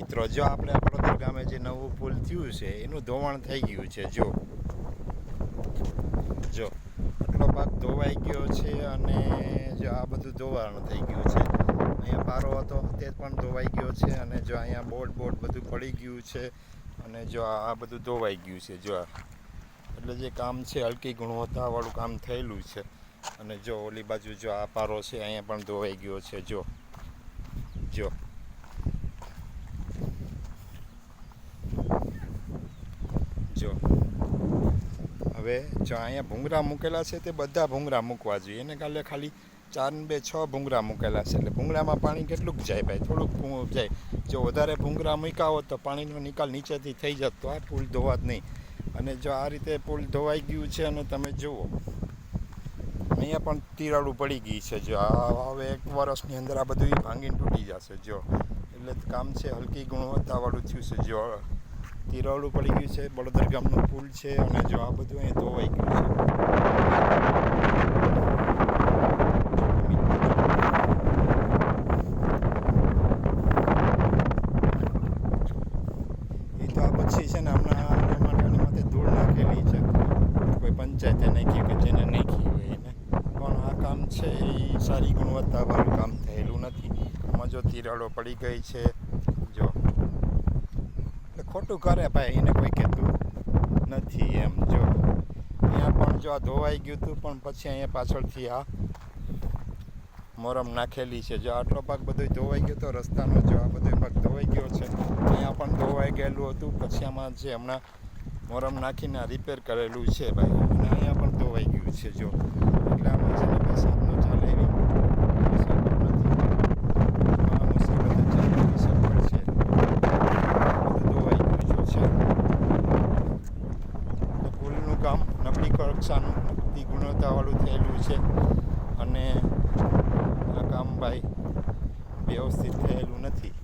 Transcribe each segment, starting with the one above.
મિત્રો જો આપણે પડોદર ગામે જે નવું પુલ થયું છે એનું ધોવાણ થઈ ગયું છે. જો આટલો ભાગ ધોવાઈ ગયો છે અને જો આ બધું ધોવાનું થઈ ગયું છે. અહીંયા પારો હતો તે પણ ધોવાઈ ગયો છે અને જો અહીંયા બોર્ડ બધું પડી ગયું છે અને જો આ બધું ધોવાઈ ગયું છે. જો એટલે જે કામ છે હલકી ગુણવત્તાવાળું કામ થયેલું છે. અને જો ઓલી બાજુ જો આ પારો છે અહીંયા પણ ધોવાઈ ગયો છે. જો હવે જો અહીંયા ભૂંગળા મૂકેલા છે તે બધા ભૂંગળા મૂકવા જોઈએ. એને કાલે ખાલી 4 ને 2 6 ભૂંગળા મૂકેલા છે એટલે ભૂંગળામાં પાણી કેટલુંક જાય ભાઈ? થોડુંક જાય. જો વધારે ભૂંગળા મૂક્યા હોત તો પાણીનો નિકાલ નીચેથી થઈ જતો, તો આ પુલ ધોવા જ નહીં. અને જો આ રીતે પુલ ધોવાઈ ગયું છે અને તમે જુઓ અહીંયા પણ તિરાડું પડી ગઈ છે. જો આ હવે 1 વર્ષની અંદર આ બધું ભાંગીને તૂટી જશે. જો એટલે કામ છે હલકી ગુણવત્તાવાળું થયું છે. જો તિરાડું પડી ગયું છે, પડોદર ગામનું પુલ છે અને જો આ બધું અહીંયા ધોવાઈ ગયું છે. એ તો આ પછી છે ને હમણાં આની માથે ધૂળ નાખેલી છે. કોઈ પંચાયતે નાખી કે જેને નાખી હોય એને, પણ આ કામ છે એ સારી ગુણવત્તાવાળું કામ થયેલું નથી. આમાં જો તિરાડો પડી ગઈ છે. જો ખોટું કરે ભાઈ, એને કોઈ કહેતું નથી એમ. જો અહીંયા પણ જો આ ધોવાઈ ગયું હતું પણ પછી અહીંયા પાછળથી આ મોરમ નાખેલી છે. જો આટલો ભાગ બધો ધોવાઈ ગયો હતો રસ્તાનો, જો આ બધો ભાગ ધોવાઈ ગયો છે. અહીંયા પણ ધોવાઈ ગયેલું હતું, પછી આમાં જે હમણાં મોરમ નાખીને રિપેર કરેલું છે ભાઈ, અને અહીંયા પણ ધોવાઈ ગયું છે. જો એટલે આમાં છે ને ભાઈ સાધનો ચાલે એવી કામ નબળી કક્ષાનું નબળી ગુણવત્તાવાળું થયેલું છે. અને આ કામ ભાઈ વ્યવસ્થિત થયેલું નથી.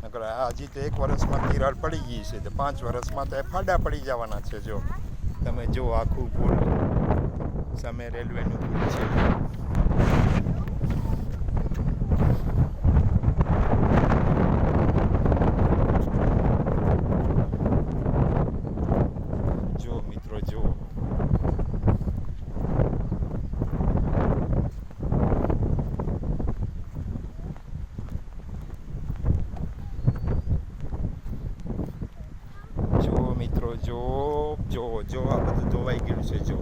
નકર હજી તો 1 વર્ષમાં તિરાડ પડી ગઈ છે, તો 5 વર્ષમાં તો ફાડા પડી જવાના છે. જો તમે જુઓ આખું પુલ સામે રેલવેનું પુલ છે. જો મિત્રો જુઓ, મિત્રો જો આ બધું ધોવાઈ ગયું છે. જો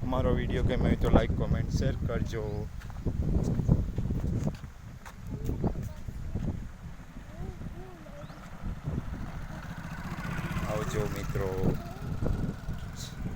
અમારો વિડીયો ગમ્યો હોય તો લાઈક, કોમેન્ટ, શેર કરજો. આવજો મિત્રો.